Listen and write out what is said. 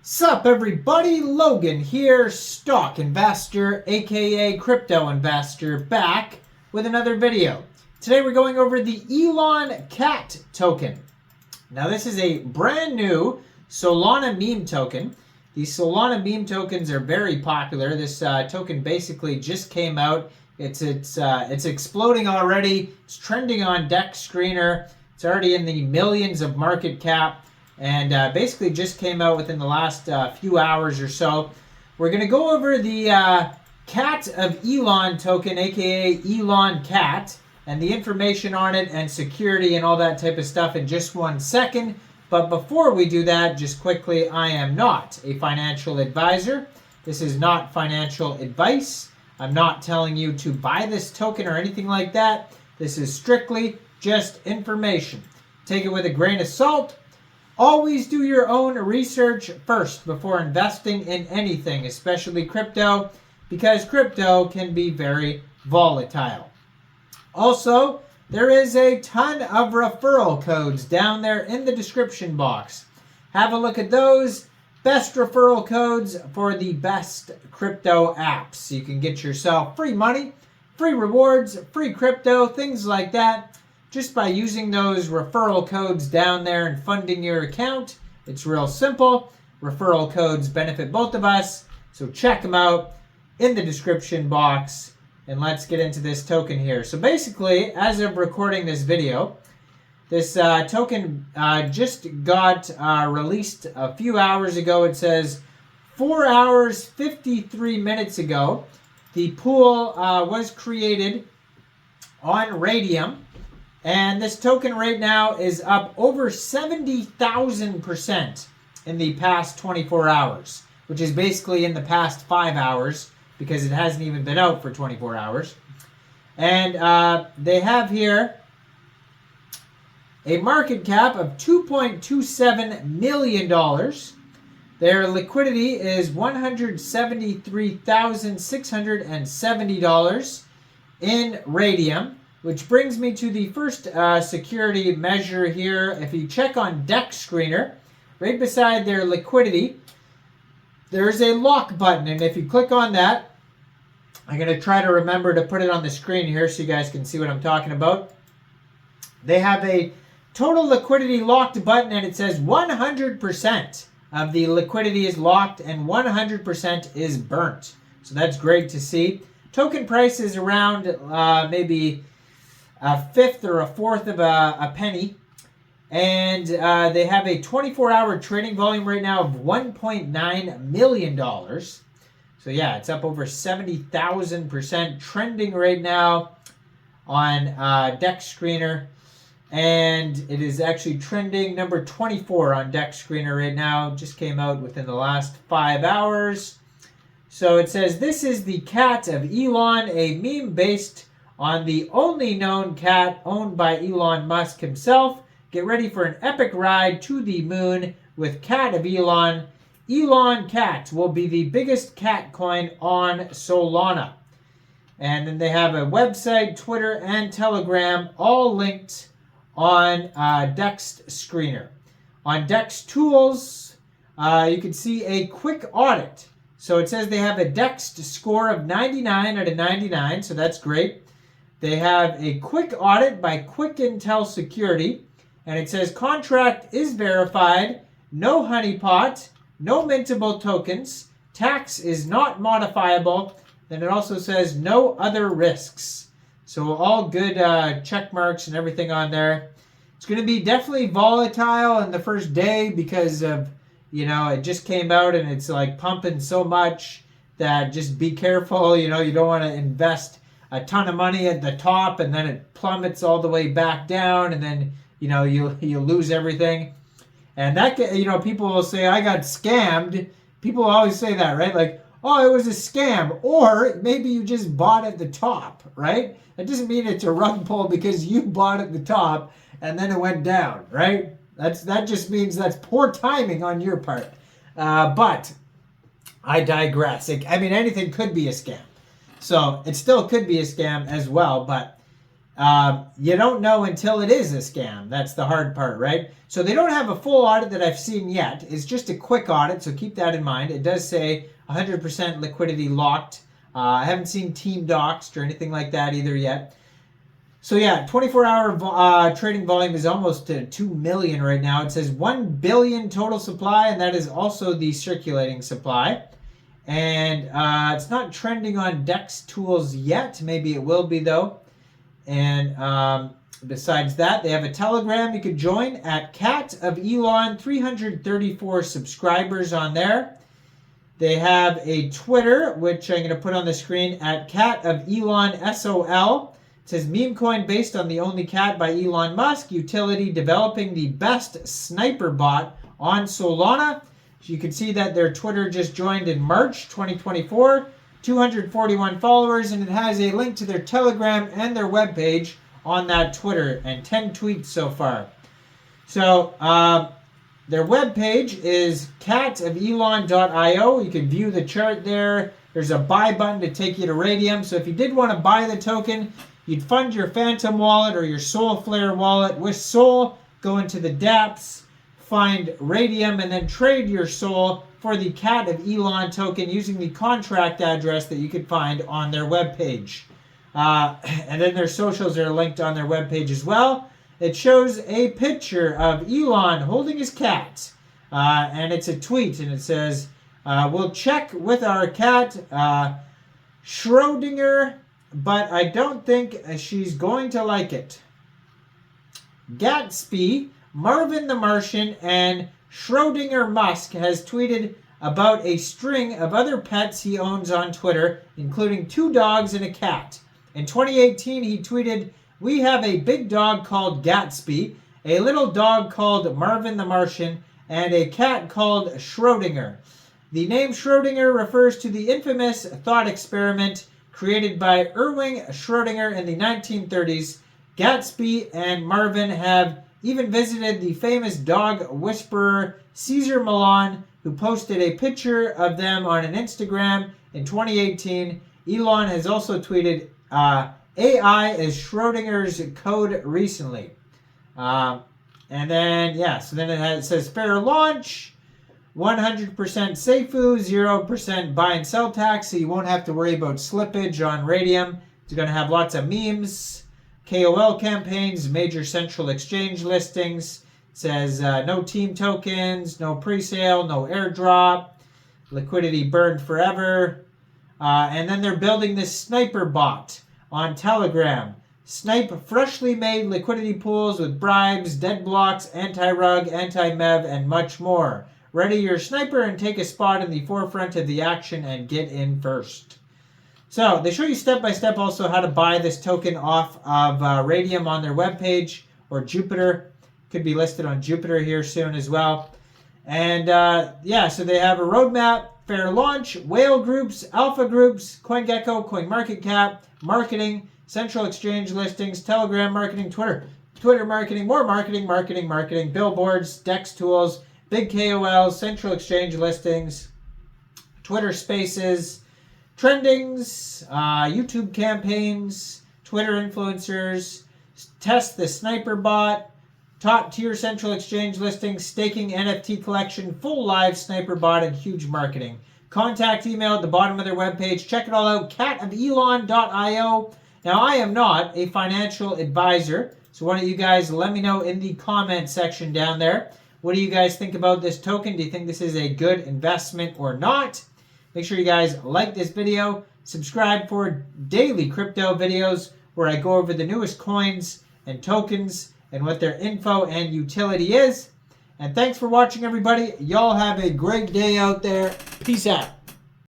Sup everybody, Logan here, stock investor, aka crypto investor, back with another video. Today we're going over the Eloncat token. Now this is a brand new Solana meme token. These Solana meme tokens are very popular. This token basically just came out. It's exploding already. It's trending on DEX Screener. It's already in the millions of market cap. And basically just came out within the last few hours or so. We're going to go over the Cat of Elon token, aka Eloncat, and the information on it and security and all that type of stuff in just 1 second. But before we do that, just quickly, I am not a financial advisor. This is not financial advice. I'm not telling you to buy this token or anything like that. This is strictly just information. Take it with a grain of salt. Always do your own research first before investing in anything, especially crypto, because crypto can be very volatile. Also, there is a ton of referral codes down there in the description box. Have a look at those. Best referral codes for the best crypto apps. You can get yourself free money, free rewards, free crypto, things like that. Just by using those referral codes down there and funding your account. It's real simple. Referral codes benefit both of us. So check them out in the description box. And let's get into this token here. So basically, as of recording this video, this token just got released a few hours ago. It says 4 hours, 53 minutes ago. The pool was created on Raydium. And this token right now is up over 70,000% in the past 24 hours, which is basically in the past 5 hours because it hasn't even been out for 24 hours. And they have here a market cap of $2.27 million. Their liquidity is $173,670 in Raydium. Which brings me to the first security measure here. If you check on DEX Screener, right beside their liquidity, there's a lock button. And if you click on that, I'm going to try to remember to put it on the screen here so you guys can see what I'm talking about. They have a total liquidity locked button, and it says 100% of the liquidity is locked and 100% is burnt. So that's great to see. Token price is around maybe a fifth or a fourth of a penny. And they have a 24-hour trading volume right now of $1.9 million. So yeah, it's up over 70,000%, trending right now on DEX Screener. And it is actually trending number 24 on DEX Screener right now. Just came out within the last 5 hours. So it says, this is the Cat of Elon, a meme based on the only known cat owned by Elon Musk himself. Get ready for an epic ride to the moon with Cat of Elon. Eloncat will be the biggest cat coin on Solana. And then they have a website, Twitter, and Telegram, all linked on DEX Screener. On DEX Tools, you can see a quick audit. So it says they have a DEX score of 99 out of 99, so that's great. They have a quick audit by Quick Intel Security, and it says contract is verified, no honeypot, no mintable tokens, tax is not modifiable, then it also says no other risks. So all good check marks and everything on there. It's going to be definitely volatile in the first day because of, you know, it just came out and it's like pumping so much that just be careful. You know, you don't want to invest a ton of money at the top and then it plummets all the way back down and then, you know, you lose everything. And that, you know, people will say, I got scammed. People always say that, right? Like, oh, it was a scam. Or maybe you just bought at the top, right? That doesn't mean it's a rug pull because you bought at the top and then it went down, right? That just means that's poor timing on your part. But I digress. I mean, anything could be a scam. So it still could be a scam as well. But you don't know until it is a scam. That's the hard part, right? So they don't have a full audit that I've seen yet. It's just a quick audit, so keep that in mind. It does say 100% liquidity locked. I haven't seen team doxed or anything like that either yet. So yeah, 24-hour trading volume is almost 2 million right now. It says 1 billion total supply, and that is also the circulating supply. And it's not trending on DEX tools yet. Maybe it will be, though. And besides that, they have a Telegram you could join at Cat of Elon, 334 subscribers on there. They have a Twitter, which I'm going to put on the screen, at Cat of Elon SOL. It says meme coin based on the only cat by Elon Musk, utility developing the best sniper bot on Solana. So you can see that their Twitter just joined in March 2024, 241 followers, and it has a link to their Telegram and their webpage on that Twitter, and 10 tweets so far. So their webpage is catofelon.io. You can view the chart there. There's a buy button to take you to Raydium. So if you did want to buy the token, you'd fund your Phantom wallet or your Soulflare wallet with Sol, go into the dApps, find Raydium, and then trade your Sol for the Cat of Elon token using the contract address that you could find on their webpage. And then their socials are linked on their webpage as well. It shows a picture of Elon holding his cat. And it's a tweet, and it says, we'll check with our cat, Schrodinger, but I don't think she's going to like it. Gatsby, Marvin the Martian, and Schrodinger Musk has tweeted about a string of other pets he owns on Twitter, including 2 dogs and a cat. In 2018, he tweeted, "We have a big dog called Gatsby, a little dog called Marvin the Martian, and a cat called Schrodinger. The name Schrodinger refers to the infamous thought experiment created by Erwin Schrodinger in the 1930s. Gatsby and Marvin have even visited the famous dog whisperer Cesar Millan, who posted a picture of them on an Instagram in 2018. Elon has also tweeted AI is Schrodinger's code recently." And then, so then it says fair launch, 100% Seifu, 0% buy and sell tax, so you won't have to worry about slippage on Raydium. It's going to have lots of memes, KOL campaigns, major central exchange listings. It says no team tokens, no pre-sale, no airdrop, liquidity burned forever. And then they're building this sniper bot on Telegram. Snipe freshly made liquidity pools with bribes, dead blocks, anti-rug, anti-mev, and much more. Ready your sniper and take a spot in the forefront of the action and get in first. So they show you step-by-step also how to buy this token off of Raydium on their webpage, or Jupiter. Could be listed on Jupiter here soon as well. And so they have a roadmap, fair launch, whale groups, alpha groups, CoinGecko, CoinMarketCap, marketing, central exchange listings, Telegram marketing, Twitter marketing, more marketing, billboards, DEX tools, big KOLs, central exchange listings, Twitter spaces, trendings, YouTube campaigns, Twitter influencers, test the sniper bot, top tier central exchange listings, staking NFT collection, full live sniper bot, and huge marketing. Contact email at the bottom of their webpage. Check it all out, catofelon.io. Now, I am not a financial advisor, so why don't you guys let me know in the comment section down there. What do you guys think about this token? Do you think this is a good investment or not? Make sure you guys like this video, subscribe for daily crypto videos where I go over the newest coins and tokens and what their info and utility is. And thanks for watching, everybody. Y'all have a great day out there. Peace out.